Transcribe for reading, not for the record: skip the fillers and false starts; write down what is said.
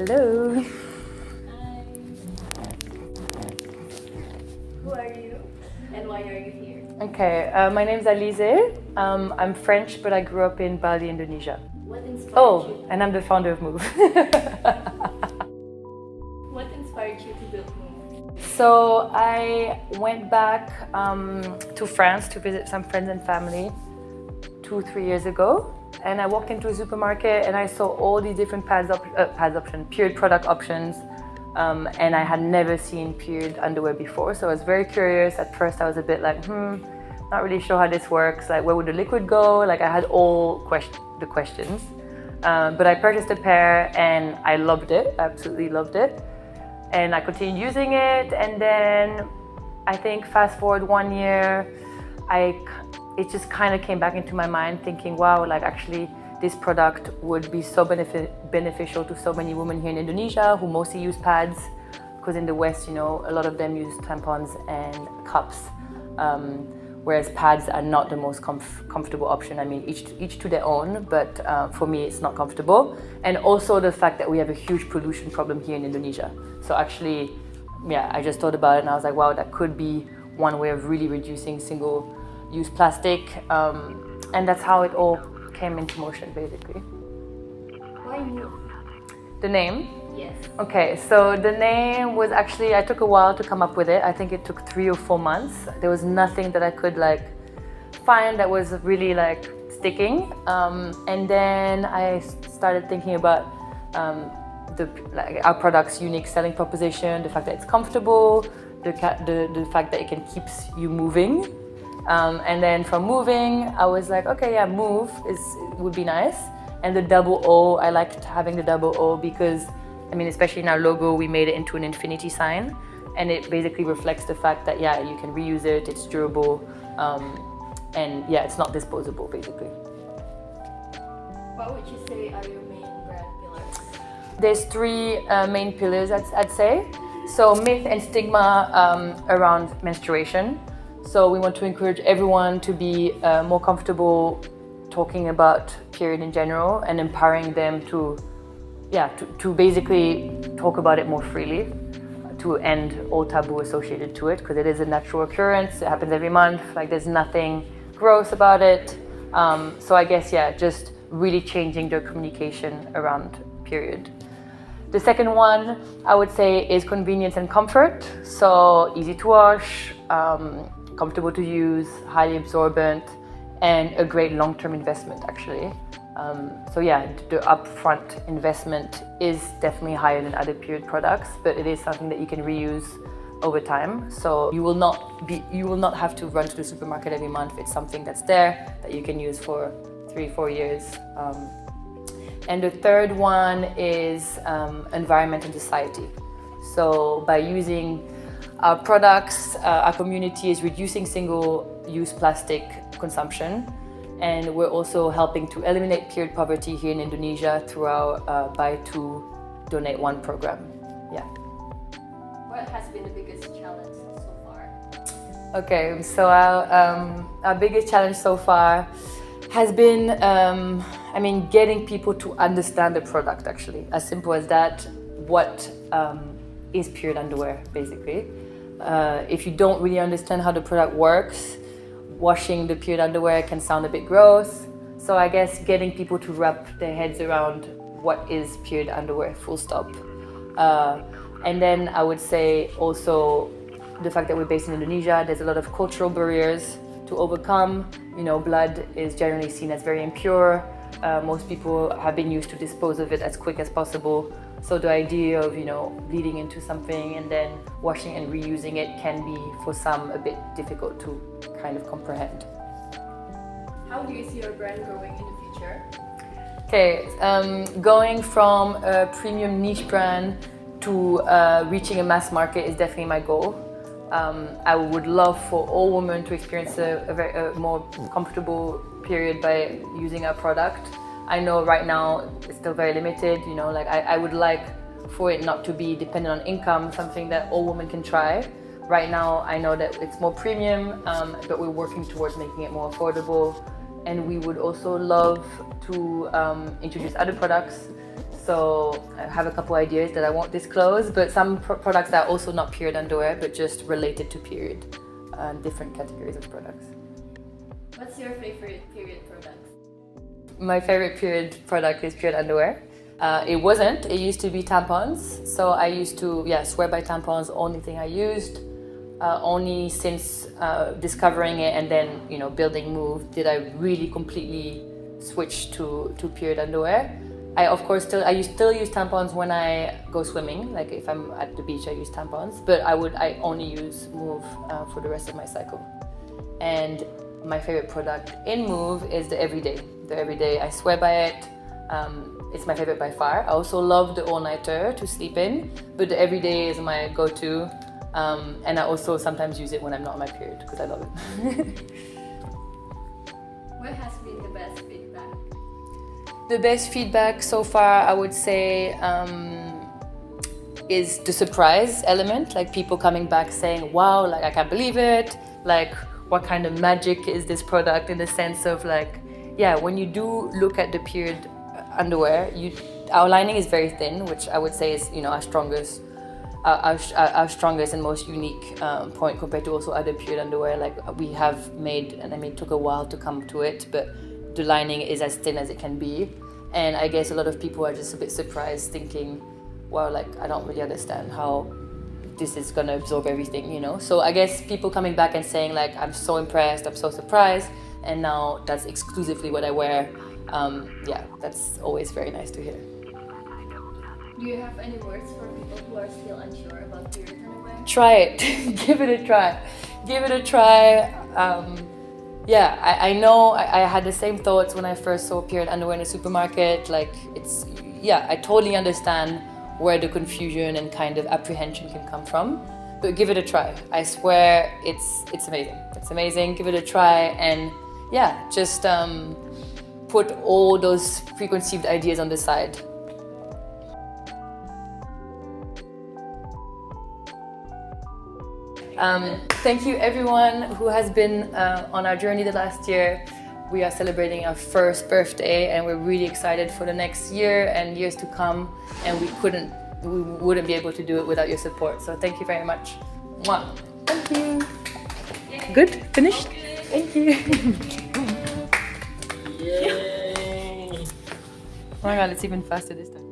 Hello. Hi. Who are you and why are you here? Okay, my name's Alizee. I'm French, but I grew up in Bali, Indonesia. What inspired you? And I'm the founder of MOOVE. What inspired you to build MOOVE? So I went back to France to visit some friends and family 2-3 years ago. And I walked into a supermarket and I saw all these different period product options. And I had never seen period underwear before. So I was very curious. At first I was a bit like, not really sure how this works. Like, where would the liquid go? Like, I had all the questions. But I purchased a pair and I loved it, absolutely loved it. And I continued using it. And then I think fast forward 1 year, it just kind of came back into my mind thinking, wow, like actually this product would be so beneficial to so many women here in Indonesia who mostly use pads, because in the West, you know, a lot of them use tampons and cups, whereas pads are not the most comfortable option. I mean, each to their own, but for me, it's not comfortable. And also the fact that we have a huge pollution problem here in Indonesia. So actually, yeah, I just thought about it and I was like, wow, that could be one way of really reducing single-use plastic. And that's how it all came into motion, basically. Why MOOVE? The name? Yes. Okay, so the name was actually, I took a while to come up with it. I think it took 3 or 4 months. There was nothing that I could find that was really sticking. And then I started thinking about our product's unique selling proposition, the fact that it's comfortable, the fact that it can keep you moving. And then from moving, I was like, okay, yeah, MOOVE would be nice. And the double O, I liked having the double O because, I mean, especially in our logo, we made it into an infinity sign. And it basically reflects the fact that, yeah, you can reuse it, it's durable, and yeah, it's not disposable, basically. What would you say are your main brand pillars? There's 3 main pillars, I'd say. So myth and stigma around menstruation. So we want to encourage everyone to be more comfortable talking about period in general and empowering them to basically talk about it more freely, to end all taboo associated to it, because it is a natural occurrence. It happens every month. Like, there's nothing gross about it. So I guess, yeah, just really changing their communication around period. The second one, I would say, is convenience and comfort. So easy to wash, comfortable to use, highly absorbent, and a great long-term investment, actually. So yeah, the upfront investment is definitely higher than other period products, but it is something that you can reuse over time. So you will not have to run to the supermarket every month. It's something that's there that you can use for 3-4 years. And the third one is environment and society. So by using our products, our community is reducing single-use plastic consumption, and we're also helping to eliminate period poverty here in Indonesia through our Buy 2, Donate 1 program. Yeah. What has been the biggest challenge so far? Okay, so our biggest challenge so far has been, getting people to understand the product, actually. As simple as that. What is period underwear, basically? If you don't really understand how the product works, washing the period underwear can sound a bit gross. So I guess getting people to wrap their heads around what is period underwear, full stop. And then I would say also the fact that we're based in Indonesia, there's a lot of cultural barriers to overcome. You know, blood is generally seen as very impure. Most people have been used to dispose of it as quick as possible. So the idea of, bleeding into something and then washing and reusing it can be, for some, a bit difficult to kind of comprehend. How do you see your brand growing in the future? Okay, going from a premium niche brand to reaching a mass market is definitely my goal. I would love for all women to experience a more comfortable period by using our product. I know right now it's still very limited, I would like for it not to be dependent on income, something that all women can try. Right now, I know that it's more premium, but we're working towards making it more affordable. And we would also love to introduce other products. So I have a couple ideas that I won't disclose, but some products that are also not period underwear, but just related to period, different categories of products. What's your favorite period product? My favorite period product is period underwear. It used to be tampons. So I used to, swear by tampons, only thing I used. Only since discovering it and then, building MOOVE did I really completely switch to period underwear. I still use tampons when I go swimming. Like if I'm at the beach, I use tampons. But I only use MOOVE for the rest of my cycle. And my favorite product in MOOVE is the Everyday. The Everyday, I swear by it. It's my favorite by far. I also love the all-nighter to sleep in, but the Everyday is my go-to. And I also sometimes use it when I'm not on my period because I love it. What has been the best feedback? The best feedback so far, I would say, is the surprise element. Like people coming back saying, wow, like I can't believe it. Like what kind of magic is this product, in the sense of like, when you do look at the period underwear, our lining is very thin, which I would say is, our strongest and most unique point compared to also other period underwear. Like we have made, and it took a while to come to it, but the lining is as thin as it can be. And I guess a lot of people are just a bit surprised, thinking, wow, like I don't really understand how this is gonna absorb everything, So I guess people coming back and saying like, I'm so impressed, I'm so surprised, and now that's exclusively what I wear. That's always very nice to hear. Do you have any words for people who are still unsure about period underwear? Try it. Give it a try. I know I had the same thoughts when I first saw period underwear in the supermarket. Like I totally understand where the confusion and kind of apprehension can come from. But give it a try. I swear it's amazing. It's amazing. Give it a try and just put all those preconceived ideas on the side. Thank you everyone who has been on our journey the last year. We are celebrating our first birthday and we're really excited for the next year and years to come, and we wouldn't be able to do it without your support. So thank you very much. Mwah. Thank you. Yay. Good? Finished? Okay. Thank you. Yay. Oh my god, it's even faster this time.